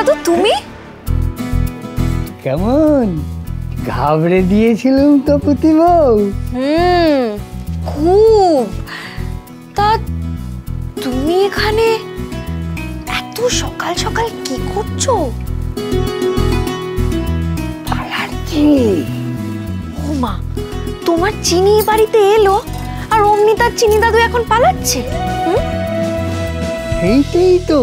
দাদু তুমি কেমন ঘাবড়ে দিয়েছিলাম তো পুতি বউ। খুব। তা তুমি এখানে এত সকাল সকাল কি করছো? পালাচ্ছি। ও মা, তোমার চিনি বাড়িতে এলো আর অমনি তার চিনি দাদু এখন পালাচ্ছে? এইটাই তো,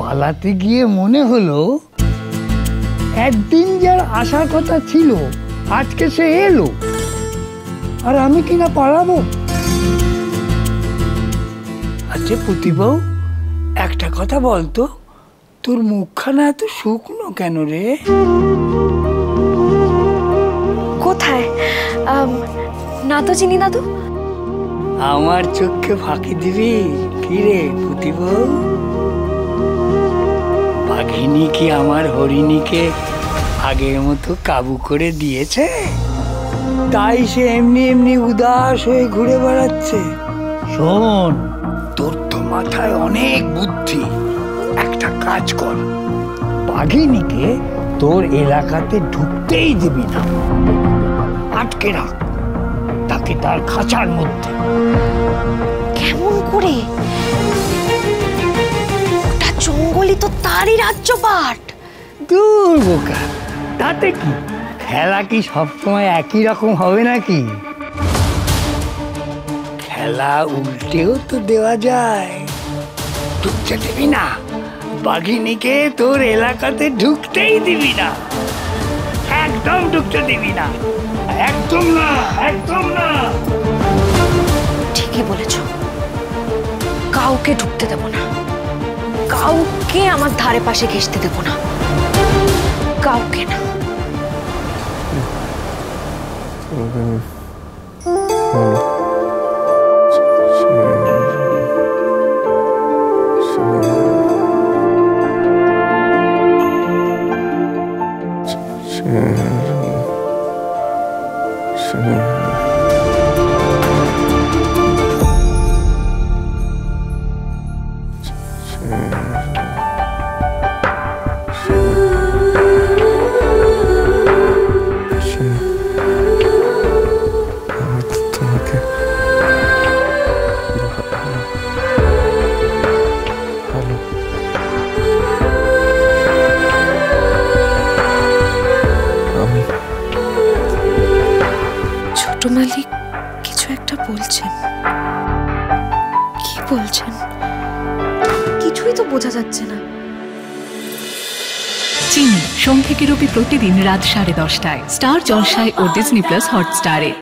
পালাতে গিয়ে মনে হলো একদিন যার আসার কথা ছিল আজকে সে এলো, আর আমি কিনা পালাবো? আচ্ছা পুতি বউ, একটা কথা বলতো, তোর মুখখানা এত শুকনো কেন রে? কোথায়? না তো চিনি দাদু। আমার চোখে ফাঁকি দিবি কি রে পুতি বউ? বাঘিনী কি আমার হরিণীকে আগের মতো কাবু করে দিয়েছে, তাই সে এমনি এমনি উদাস হয়ে ঘুরে বেড়াচ্ছে? শোন, তোর তো মাথায় অনেক বুদ্ধি, একটা কাজ কর, বাঘিনীকে তোর এলাকাতে ঢুকতেই দিবি না, আটকে রাখ তাকে তার খাঁচার মধ্যে। কেমন করে? ওটা জঙ্গলই তো, তারই রাজ্যপাট। দূর বোকা, তাতে কি? খেলা কি সবসময় একই রকম হবে নাকি? খেলা উল্টেও তো দেওয়া যায়। ঢুকতে দিবি না, বাঘিনীকে তোর এলাকাতে ঢুকতেই দিবি না, একদম ঢুকতে দিবি না, একদম না, একদম না। ঠিকই বলেছ, কাউকে ঢুকতে দেব না, কাউকে আমার ধারে পাশে ঘেঁষতে দেব না, কাউকে না। ছোট মালিক কিছু একটা বলছেন, কি বলছেন কিছুই তো বোঝা যাচ্ছে না। চিনি সোম থেকে রবি প্রতিদিন রাত 10:30টায় স্টার জলসায় ও ডিজনি প্লাস হটস্টারে।